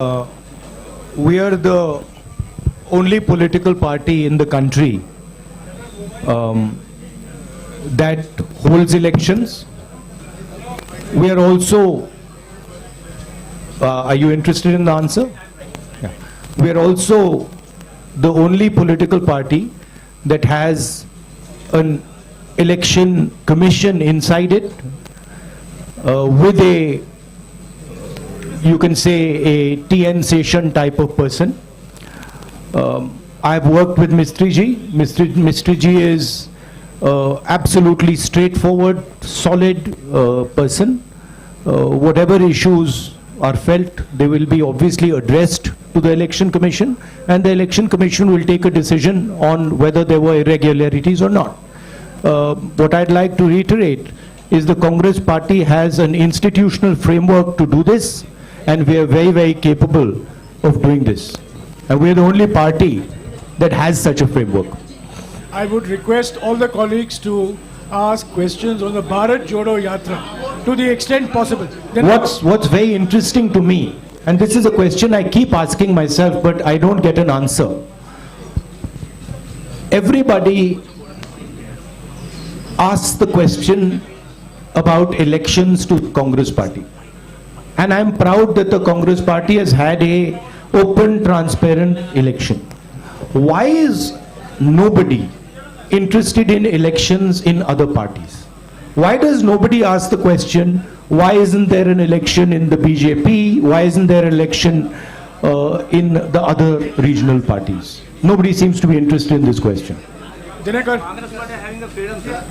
We are the only political party in the country that holds elections. We are also, are you interested in the answer? Yeah. We are also the only political party that has an election commission inside it with a, you can say, a TN session type of person. I've worked with Mistry Ji. Mistry Ji is absolutely straightforward, solid person. Whatever issues are felt, they will be obviously addressed to the Election Commission, and the Election Commission will take a decision on whether there were irregularities or not. What I'd like to reiterate is the Congress party has an institutional framework to do this, and we are very, very capable of doing this. And we are the only party that has such a framework. I would request all the colleagues to ask questions on the Bharat Jodo Yatra to the extent possible. What's very interesting to me, and this is a question I keep asking myself, but I don't get an answer. Everybody asks the question about elections to Congress party. And I'm proud that the Congress party has had a open, transparent election. Why is nobody interested in elections in other parties? Why does nobody ask the question, why isn't there an election in the BJP? Why isn't there an election in the other regional parties? Nobody seems to be interested in this question. Dinakar. Congress party having the freedom, sir.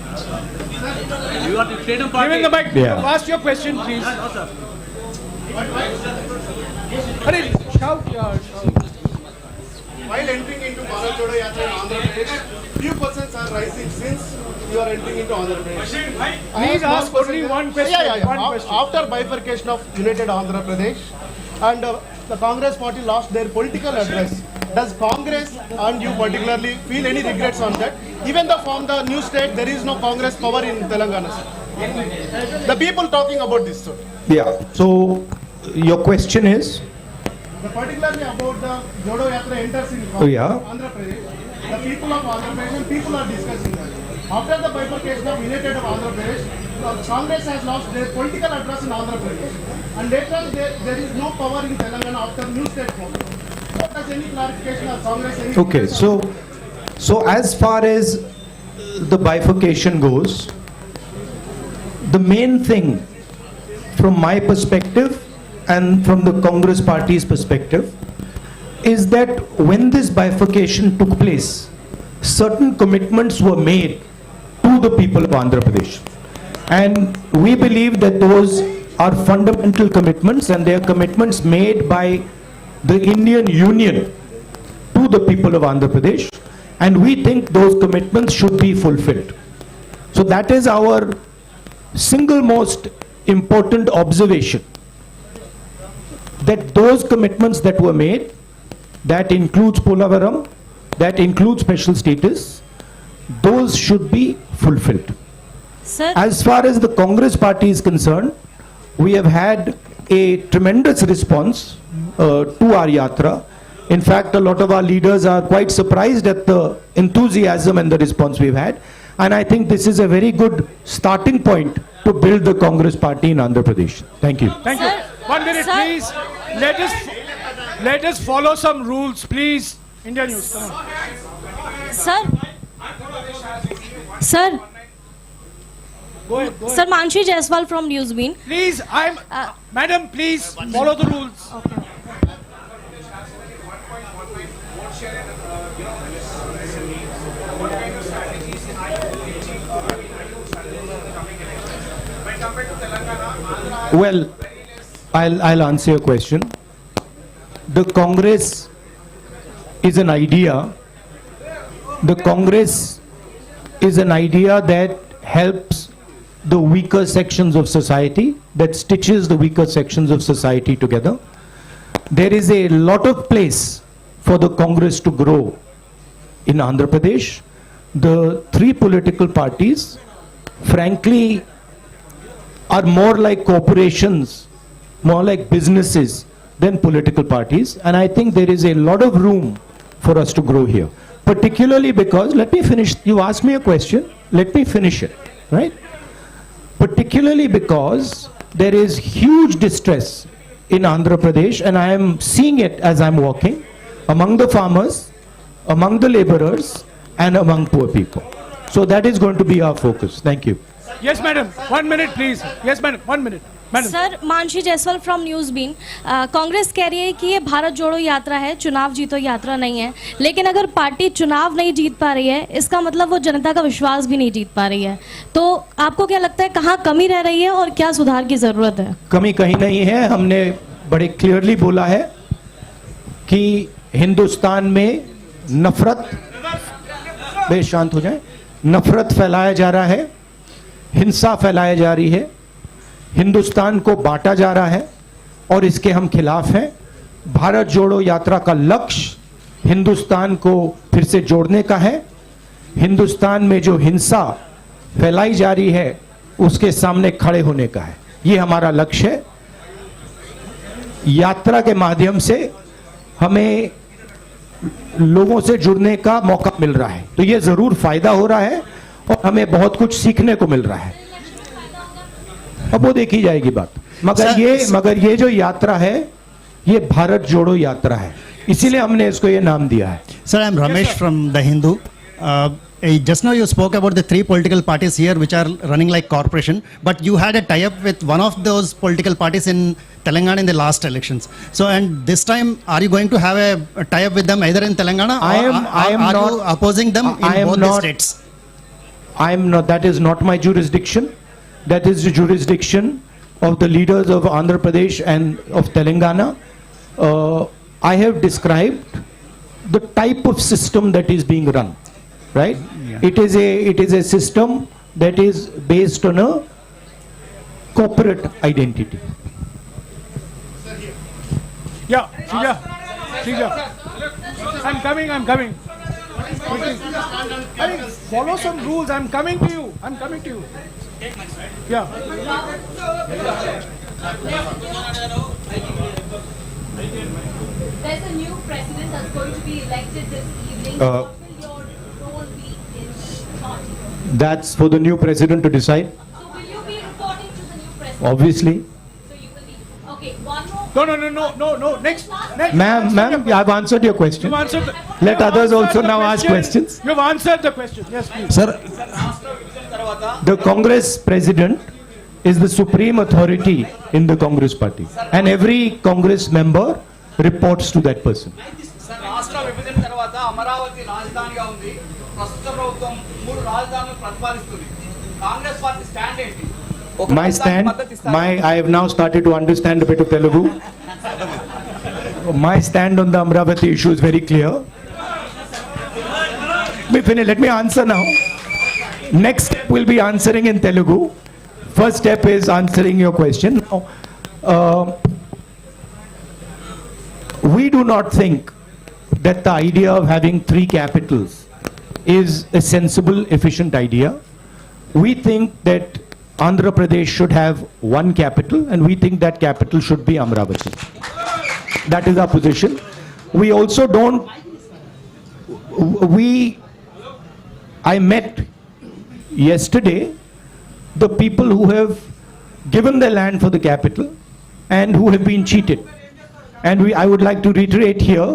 You are the freedom party. Giving the mic. Yeah. Ask your question, please. No, sir. Hurry, shout. While entering into Bharat Jodo Yatra in Andhra Pradesh, few persons are rising since you are entering into Andhra Pradesh. Please ask only one question. One question. After bifurcation of United Andhra Pradesh and the Congress party lost their political address, does Congress and you particularly feel any regrets on that? Even though from the new state there is no Congress power in Telangana, sir. The people talking about this, sir. Yeah, so your question is? Particularly about the Jodo Yatra enters in Andhra Pradesh, the people of Andhra Pradesh and people are discussing that. After the bifurcation of United of Andhra Pradesh, Congress has lost their political address in Andhra Pradesh, and later there is no power in Telangana after new state form. What does any clarification of Congress? Any Okay, so as far as the bifurcation goes, the main thing from my perspective and from the Congress party's perspective is that when this bifurcation took place, certain commitments were made to the people of Andhra Pradesh. And we believe that those are fundamental commitments, and they are commitments made by the Indian Union to the people of Andhra Pradesh, and we think those commitments should be fulfilled. So that is our single most important observation, that those commitments that were made, that includes Polavaram, that includes special status, those should be fulfilled. Sir, As far as the Congress party is concerned, we have had a tremendous response to our yatra. In fact, a lot of our leaders are quite surprised at the enthusiasm and the response we've had. And I think this is a very good starting point to build the Congress party in Andhra Pradesh. Thank you. Thank you. 1 minute, Sir. please. Let us follow some rules, please. India News, come on. Sir, Go ahead. Sir Manshi Jaiswal from Newsbeam. Please, Madam, please follow the rules. Well, I'll answer your question. The Congress is an idea. The Congress is an idea that helps the weaker sections of society, that stitches the weaker sections of society together. There is a lot of place for the Congress to grow in Andhra Pradesh. The three political parties, frankly, are more like corporations, more like businesses than political parties, and I think there is a lot of room for us to grow here. Particularly because, let me finish, you asked me a question, let me finish it, right? Particularly because there is huge distress in Andhra Pradesh, and I am seeing it as I'm walking, among the farmers, among the laborers, and among poor people. So that is going to be our focus. Thank you. Yes, madam. 1 minute, please. Yes, madam. 1 minute. Madam. Sir, Mansi Jaiswal from news bean. Congress कह रही है कि ये भारत जोड़ो यात्रा है, चुनाव जीतो यात्रा नहीं है। लेकिन अगर पार्टी चुनाव नहीं जीत पा रही है, इसका मतलब वो जनता का विश्वास भी नहीं जीत पा रही है। तो आपको क्या लगता है, कहाँ कमी रह रही है और क्या सुधार की जरूरत है? कमी कहीं नहीं है। हमने बड़े क्लियरली बोला है कि हिंदुस्तान में नफरत, बेशांत हो जाए, नफरत फैलाया जा रहा है, हिंसा फैलाई जा रही है, हिंदुस्तान को बांटा जा रहा है और इसके हम खिलाफ हैं। भारत जोड़ो यात्रा का लक्ष्य हिंदुस्तान को फिर से जोड़ने का है। हिंदुस्तान में जो हिंसा फैलाई जा रही है उसके सामने खड़े होने का है। ये हमारा लक्ष्य है। यात्रा के माध्यम से हमें लोगों से जुड़ने का मौका मिल रहा है, तो ये जरूर फायदा हो रहा है और हमें बहुत कुछ सीखने को मिल रहा है। अब वो देखी जाएगी बात। मगर ये जो यात्रा है ये भारत जोड़ो यात्रा है, इसीलिए हमने इसको ये नाम दिया है। Sir, I am Ramesh from The Hindu. Just now you spoke about the three political parties here which are running like corporation, but you had a tie-up with one of those political parties in Telangana in the last elections. So, and this time, are you going to have a tie-up with them either in Telangana or are you opposing them in both the states? I am not. That is not my jurisdiction. That is the jurisdiction of the leaders of Andhra Pradesh and of Telangana. I have described the type of system that is being run, right? Yeah. It is a system that is based on a corporate identity. Yeah, Srija. I'm coming. I mean, follow some rules. I'm coming to you. Yeah. There's a new president that's going to be elected this evening. What will your role be in the party? That's for the new president to decide. So will you be reporting to the new president? Obviously. So you will be. Okay, one more. No. Next. Ma'am, I've answered your question. You've answered. Let others also now ask questions. You've answered the question. Yes, please. Sir, the Congress president is the supreme authority in the Congress party, and every Congress member reports to that person. Sir రాష్ట్ర విభజన తర్వాత అమరావతి రాజధానిగా ఉంది. ప్రస్తుత ప్రభుత్వం 3 రాజధానులను ప్రతిపాదిస్తుంది. Congress party stand ఏంటి? My stand, I have now started to understand a bit of Telugu. My stand on the Amravati issue is very clear. Let me answer now. Next step will be answering in Telugu. First step is answering your question. We do not think that the idea of having 3 capitals is a sensible, efficient idea. We think that Andhra Pradesh should have 1 capital, and we think that capital should be Amravati. That is our position. We also don't, I met yesterday the people who have given the land for the capital and who have been cheated. And I would like to reiterate here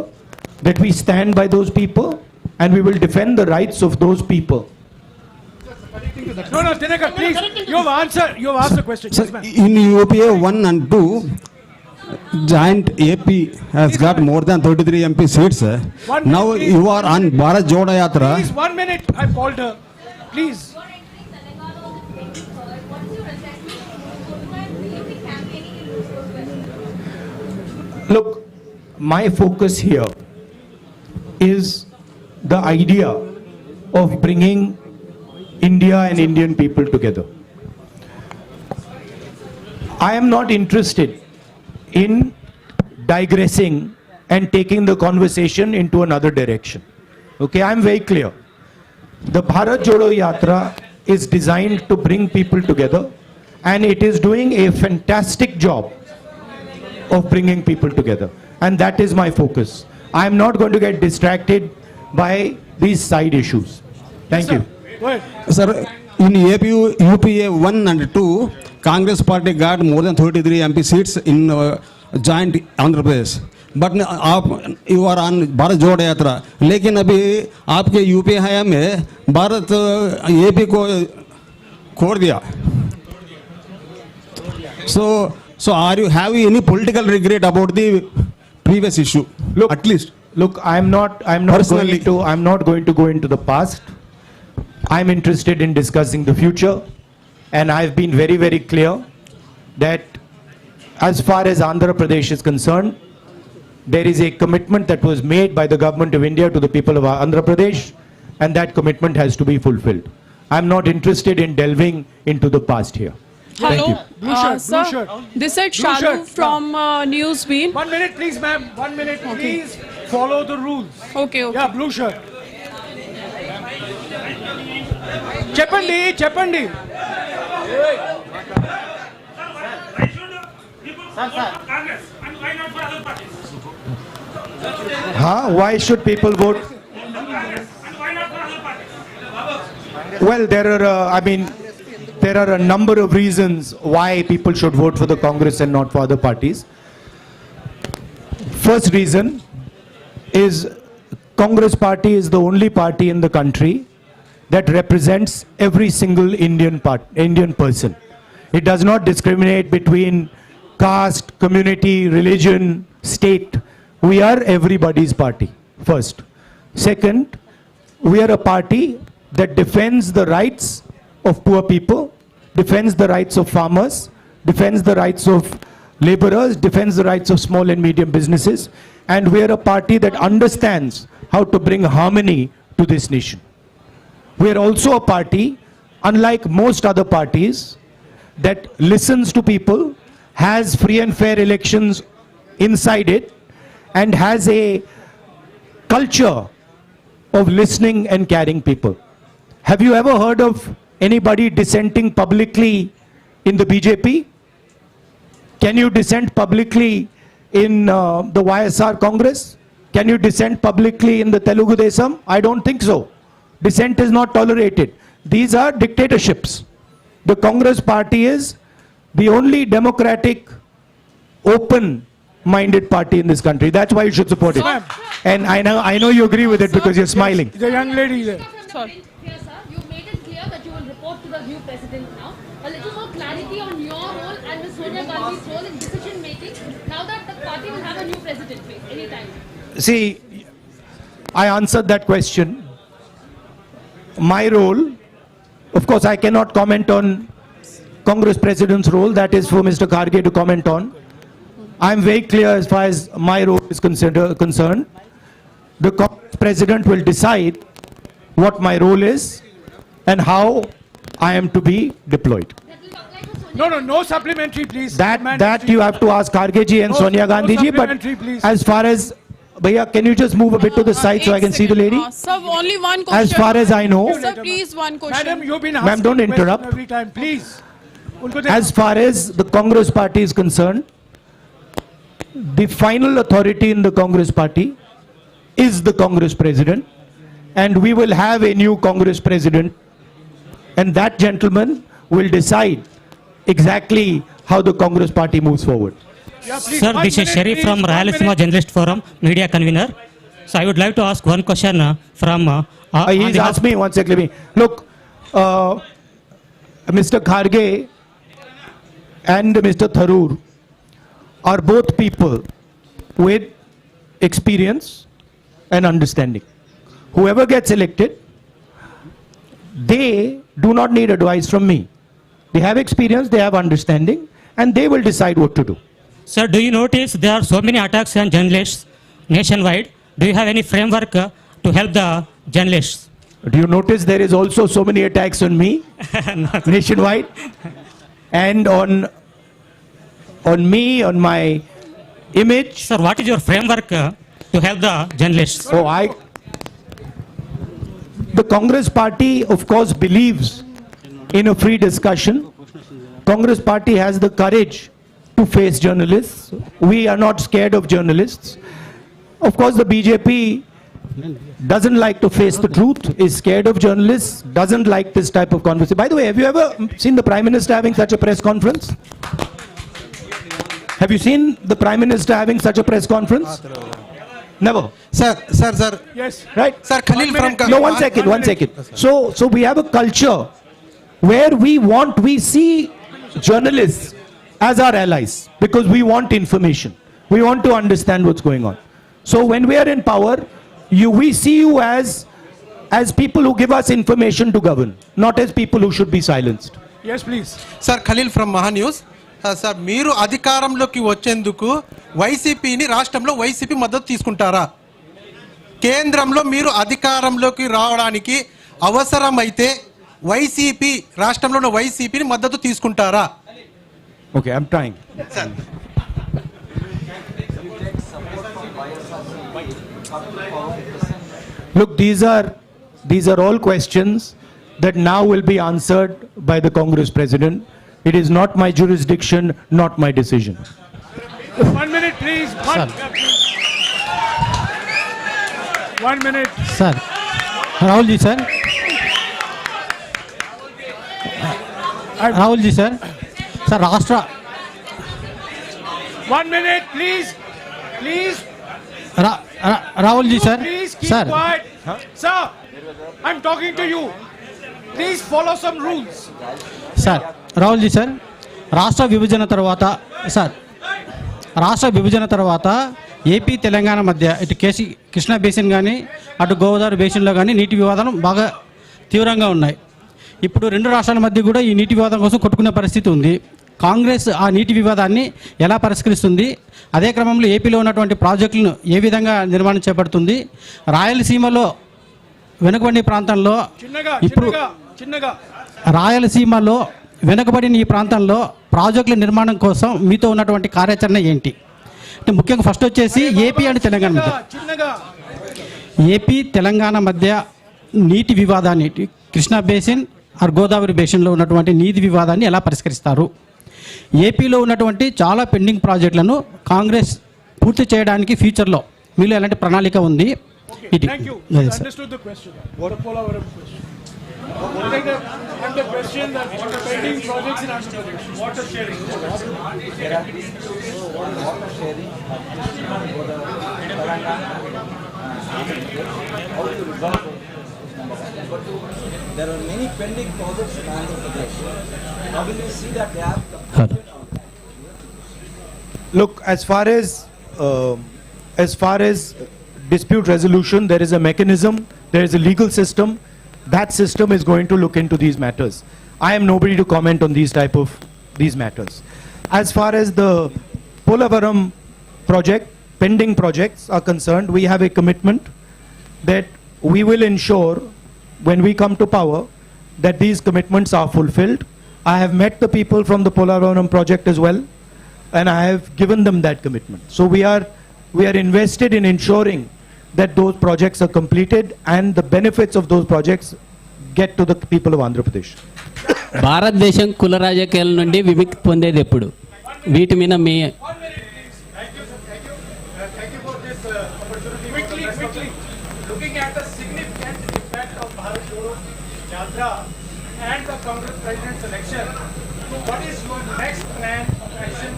that we stand by those people and we will defend the rights of those people. No, Dinakar, please. You've asked the question. Sir, Yes, ma'am. in UPA 1 and 2, Giant AP has got more than 33 MP seats. Sir. 1 minute, Now please. you are on Bharat Jodo Yatra. Please, 1 minute. I've called her. Please. You're entering Telangana on the 23rd. What is your assessment of Coconut? Will you be campaigning in those Look, my focus here is the idea of bringing India and Indian people together. I am not interested in digressing and taking the conversation into another direction. Okay, I'm very clear. The Bharat Jodo Yatra is designed to bring people together, and it is doing a fantastic job of bringing people together. And that is my focus. I am not going to get distracted by these side issues. Thank you. Go ahead. Sir, in UPA 1 and 2, Congress party got more than 33 MP seats in joint Andhra Pradesh. But आप you are on Bharat जोड़ो यात्रा, लेकिन अभी आपके UP हया में Bharat AP को छोड़ दिया. So are you having any political regret about the previous issue? Look, at least. Look, I'm not Personally. going to go into the past. I'm interested in discussing the future, and I've been very, very clear that as far as Andhra Pradesh is concerned, there is a commitment that was made by the government of India to the people of Andhra Pradesh, and that commitment has to be fulfilled. I'm not interested in delving into the past here. Thank you. Blue shirt, Sir, blue shirt. this is Blue Shalu shirt, from Newsbeat. 1 minute, please, ma'am. 1 minute, please. Follow the rules. Okay, okay. Yeah, blue shirt. Cheppandi. Why should people vote? Well, there are a number of reasons why people should vote for the Congress and not for other parties. First reason is Congress party is the only party in the country that represents every single Indian person. It does not discriminate between caste, community, religion, state. We are everybody's party, first. Second, we are a party that defends the rights of poor people, defends the rights of farmers, defends the rights of laborers, defends the rights of small and medium businesses, and we are a party that understands how to bring harmony to this nation. We are also a party, unlike most other parties, that listens to people, has free and fair elections inside it, and has a culture of listening and caring people. Have you ever heard of anybody dissenting publicly in the BJP? Can you dissent publicly in the YSR Congress? Can you dissent publicly in the Telugu Desam? I don't think so. Dissent is not tolerated. These are dictatorships. The Congress party is the only democratic, open-minded party in this country. That's why you should support it. Ma'am. And I know you agree with it because you're smiling. The young lady there. Sorry. Here, sir, you made it clear that you will report to the new president now. A little more clarity on your role and Ms. Sonia Gandhi's role in decision making now that the party will have a new president anytime. See, I answered that question. My role, of course, I cannot comment on Congress President's role. That is for Mr. Kharge to comment on. I am very clear as far as my role is concerned. The Congress President will decide what my role is and how I am to be deployed. No supplementary, please. That you have to ask Kharge ji and No- Sonia no Gandhi ji. But supplementary, please. as far as, Bhaiya, can you just move a bit to the side so I can see the lady? Sir, only one question. As far as I know, Sir, please, one question. Madam, you've been Ma'am, asking don't question interrupt. every time, please. Unko as far as the Congress party is concerned, the final authority in the Congress party is the Congress President, and we will have a new Congress President, and that gentleman will decide exactly how the Congress party moves forward. Yeah, please, Sir, 1 this is minute, Sharif please, from 1 Rayalaseema minute. Journalist Forum, media convener. So I would like to ask one question from... on He's behalf- asked me, one second, let me. Look, Mr. Kharge and Mr. Tharoor are both people with experience and understanding. Whoever gets elected, they do not need advice from me. They have experience, they have understanding, and they will decide what to do. Sir, do you notice there are so many attacks on journalists nationwide? Do you have any framework to help the journalists? Do you notice there is also so many attacks on me nationwide and on me, on my image? Sir, what is your framework to help the journalists? The Congress party, of course, believes in a free discussion. Congress party has the courage to to face journalists. We are not scared of journalists. Of course, the BJP doesn't like to face the truth, is scared of journalists, doesn't like this type of conversation. By the way, have you ever seen the Prime Minister having such a press conference? Have you seen the Prime Minister having such a press conference? Never. Sir. Yes. Right? Sir, Khalil from... No, one second. So we have a culture where we see journalists as our allies because we want information. We want to understand what's going on. So when we are in power, we see you as people who give us information to govern, not as people who should be silenced. Yes, please. Sir, Khalil from Maha News. Sir మీరు అధికారంలోకి వచ్చేందుకు వైసీపీని రాష్ట్రంలో YCP మద్దతు తీసుకుంటారా? కేంద్రంలో మీరు అధికారంలోకి రావడానికి అవసరమైతే వైసీపీ రాష్ట్రంలో వైసీపీని మద్దతు తీసుకుంటారా? Okay, I'm trying. Sir. Look, these are all questions that now will be answered by the Congress president. It is not my jurisdiction, not my decision. 1 minute, please. One minute. Sir, Rahul ji, sir. Rahul ji, sir. Sir, Rashtra. 1 minute, please. Rahul ji, sir. Please keep Sir. quiet. Sir, I'm talking to you. Please follow some rules. Sir, Rahul ji, sir. రాష్ట్ర విభజన తర్వాత AP Telangana మధ్య ఇటు Krishna basin కానీ అటు గోదావరి బేసిన్లో కానీ నీటి వివాదం బాగా తీవ్రంగా ఉన్నాయి. ఇప్పుడు రెండు రాష్ట్రాల మధ్య కూడా ఈ నీటి వివాదం కోసం కొట్టుకునే పరిస్థితి ఉంది. కాంగ్రెస్ ఆ నీటి వివాదాన్ని ఎలా పరిష్కరిస్తుంది? అదే క్రమంలో ఏపీలో ఉన్నటువంటి ప్రాజెక్టులను ఏ విధంగా నిర్మాణం చేపడుతుంది? రాయలసీమలో వెనుకబడిన ప్రాంతంలో ఇప్పుడు రాయలసీమలో వెనుకబడిన ఈ ప్రాంతంలో ప్రాజెక్టుల నిర్మాణం కోసం మీతో ఉన్నటువంటి కార్యాచరణ ఏంటి? అంటే ముఖ్యంగా ఫస్ట్ వచ్చేసి ఏపీ అండ్ తెలంగాణ మధ్య నీటి వివాదాన్ని కృష్ణా బేసిన్ ఆర్ గోదావరి బేసిన్లో ఉన్నటువంటి నీటి వివాదాన్ని ఎలా పరిష్కరిస్తారు? ఏపీలో ఉన్నటువంటి చాలా పెండింగ్ ప్రాజెక్టులను కాంగ్రెస్ పూర్తి చేయడానికి ఫ్యూచర్లో మీలో ఎలాంటి ప్రణాళిక ఉంది? ఇది And the question that pending projects in Andhra Pradesh. Water sharing. There are many pending projects in Andhra Pradesh. How will you see that gap? Look, as far as dispute resolution, there is a mechanism, there is a legal system. That system is going to look into these matters. I am nobody to comment on these matters. As far as the Polavaram project, pending projects are concerned, we have a commitment that we will ensure when we come to power that these commitments are fulfilled. I have met the people from the Polavaram project as well, and I have given them that commitment. So we are invested in ensuring that those projects are completed and the benefits of those projects get to the people of Andhra Pradesh. భారతదేశం కుల రాజకీయాల నుండి విముక్తి పొందేది ఎప్పుడు? వీటి మీద మీ Thank you for this opportunity. Quickly. Looking at the significant impact of Bharat Jodo Yatra and the Congress president's election, what is your next plan of action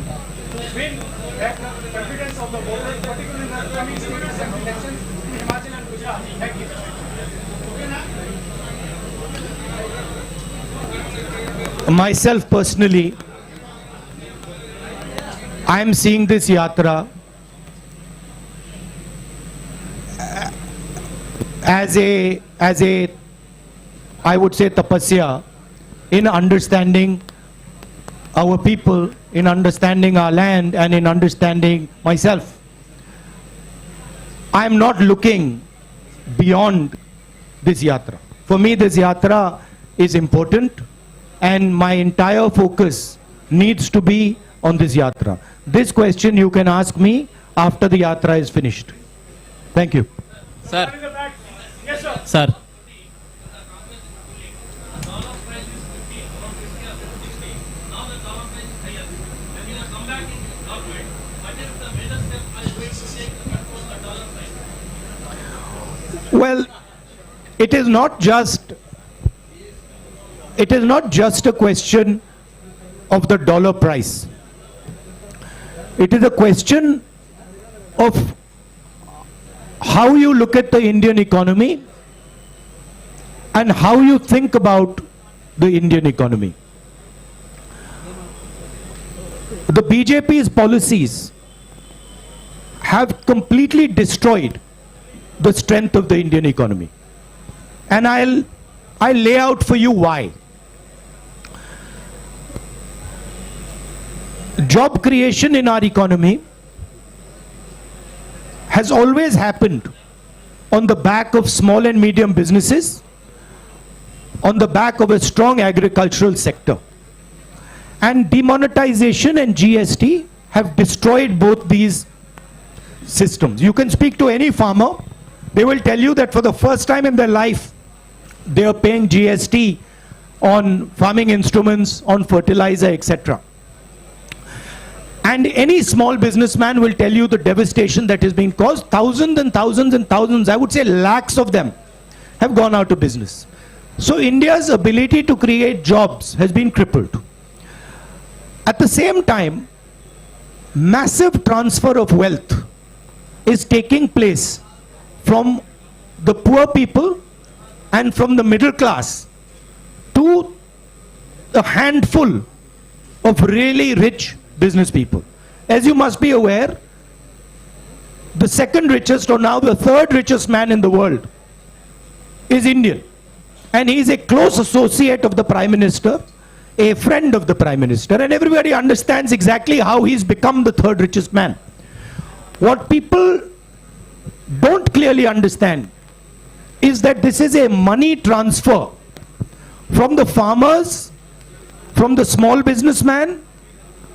to win back the confidence of the voters, particularly in the coming state assembly elections in Himachal and Gujarat? Thank you. Myself personally, I am seeing this yatra as a I would say tapasya in understanding our people, in understanding our land, and in understanding myself. I am not looking beyond this yatra. For me, this yatra is important, and my entire focus needs to be on this yatra. This question you can ask me after the yatra is finished. Thank you. Sir. Yes, sir. Sir. Come back in Well, it is not just a question of the dollar price. It is a question of how you look at the Indian economy and how you think about the Indian economy. The BJP's policies have completely destroyed the strength of the Indian economy. And I'll lay out for you why. Job creation in our economy has always happened on the back of small and medium businesses, on the back of a strong agricultural sector. And demonetization and GST have destroyed both these systems. You can speak to any farmer, they will tell you that for the first time in their life, they are paying GST on farming instruments, on fertilizer, etc. And any small businessman will tell you the devastation that has been caused. Thousands and thousands and thousands, I would say lakhs of them, have gone out of business. So India's ability to create jobs has been crippled. At the same time, massive transfer of wealth is taking place from the poor people and from the middle class to a handful of really rich business people. As you must be aware, the second richest, or now the third richest man in the world is Indian. And he is a close associate of the Prime Minister, a friend of the Prime Minister, and everybody understands exactly how he's become the third richest man. What people don't clearly understand is that this is a money transfer from the farmers, from the small businessman,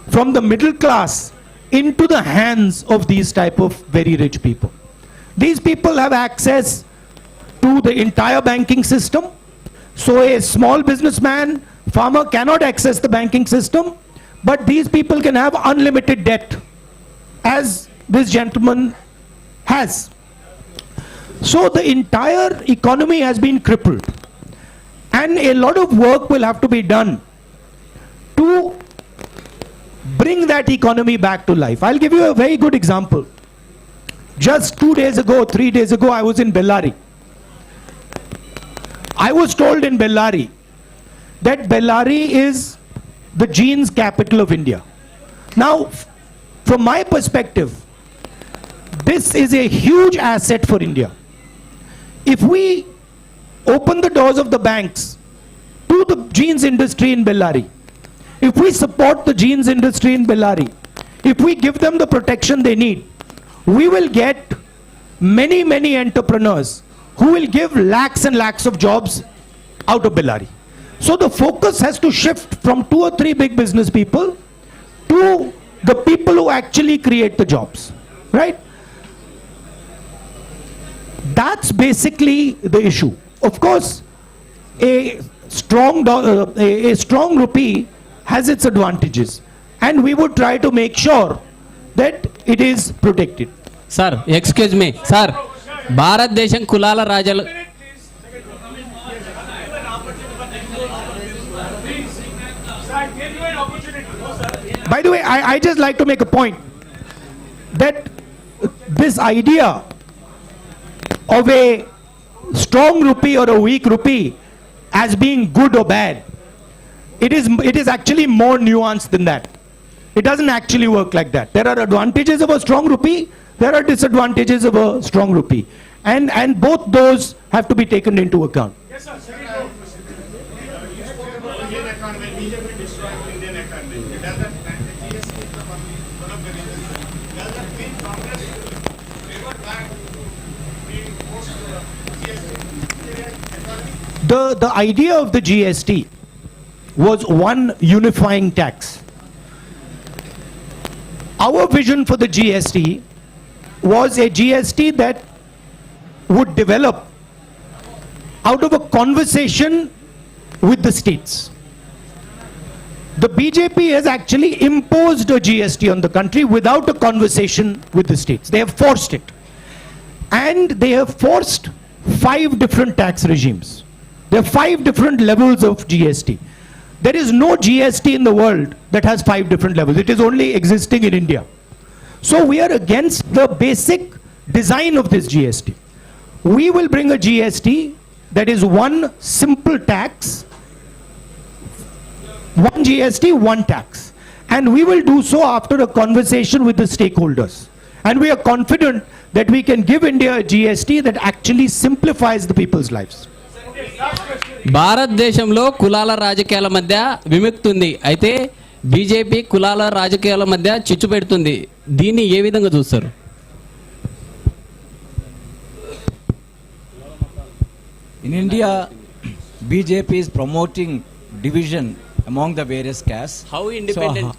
from the middle class into the hands of these type of very rich people. These people have access to the entire banking system. So a small businessman, farmer cannot access the banking system, but these people can have unlimited debt, as this gentleman has. So the entire economy has been crippled, and a lot of work will have to be done to bring that economy back to life. I'll give you a very good example. Just 2 days ago, 3 days ago, I was in Bellary. I was told in Bellary that Bellary is the jeans capital of India. Now, from my perspective, this is a huge asset for India. If we open the doors of the banks to the jeans industry in Bellary, if we support the jeans industry in Bellary, if we give them the protection they need, we will get many, many entrepreneurs who will give lakhs and lakhs of jobs out of Bellary. So the focus has to shift from 2 or 3 big business people to the people who actually create the jobs, right? That's basically the issue. Of course, a strong rupee has its advantages, and we would try to make sure that it is protected. Sir, excuse me, sir. భారతదేశం కులాల రాజాలు By the way, I just like to make a point that this idea of a strong rupee or a weak rupee as being good or bad, it is actually more nuanced than that. It doesn't actually work like that. There are advantages of a strong rupee, there are disadvantages of a strong rupee, and both those have to be taken into account. Yes, sir. The idea of the GST was one unifying tax. Our vision for the GST was a GST that would develop out of a conversation with the states. The BJP has actually imposed a GST on the country without a conversation with the states. They have forced it. And they have forced 5 different tax regimes. There are 5 different levels of GST. There is no GST in the world that has 5 different levels. It is only existing in India. So we are against the basic design of this GST. We will bring a GST that is one simple tax, one GST, one tax. And we will do so after a conversation with the stakeholders. And we are confident that we can give India a GST that actually simplifies the people's lives. భారతదేశంలో కులాల రాజకీయాల మధ్య విముక్తి ఉంది. అయితే BJP కులాల రాజకీయాల మధ్య చిచ్చు పెడుతుంది. దీన్ని ఏ విధంగా చూస్తారు? In India, BJP is promoting division among the various castes. How independent?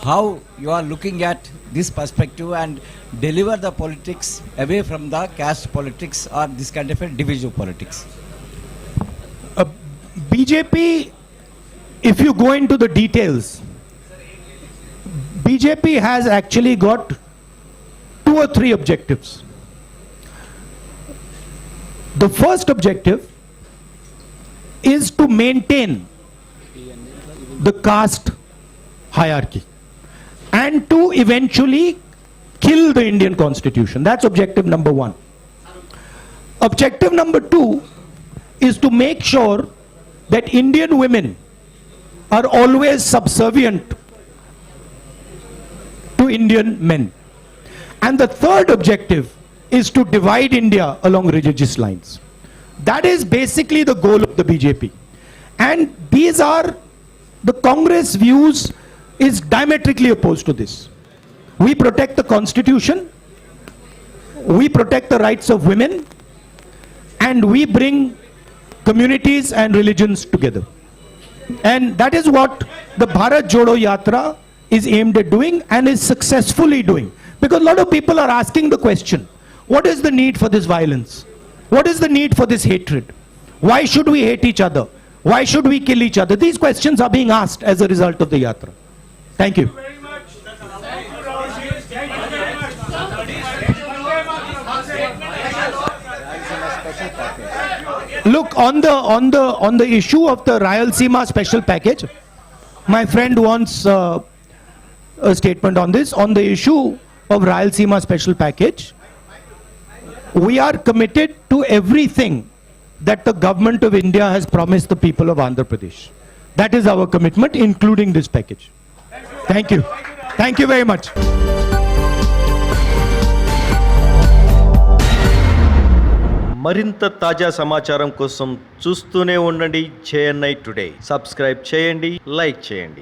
How you are looking at this perspective and deliver the politics away from the caste politics or this kind of a divisive politics? BJP, if you go into the details, BJP has actually got 2 or 3 objectives. The first objective is to maintain the caste hierarchy and to eventually kill the Indian constitution. That's objective number 1. Objective number 2 is to make sure that Indian women are always subservient to Indian men. And the third objective is to divide India along religious lines. That is basically the goal of the BJP. And these are the Congress views is diametrically opposed to this. We protect the constitution, we protect the rights of women, and we bring communities and religions together. And that is what the Bharat Jodo Yatra is aimed at doing and is successfully doing. Because a lot of people are asking the question, what is the need for this violence? What is the need for this hatred? Why should we hate each other? Why should we kill each other? These questions are being asked as a result of the Yatra. Thank you. Look, on the issue of the Rayalaseema special package, my friend wants a statement on this. On the issue of Rayalaseema special package, we are committed to everything that the government of India has promised the people of Andhra Pradesh. That is our commitment, including this package. Thank you. Thank you very much. మరింత తాజా సమాచారం కోసం చూస్తూనే ఉండండి JNI today. Subscribe చేయండి, like చేయండి.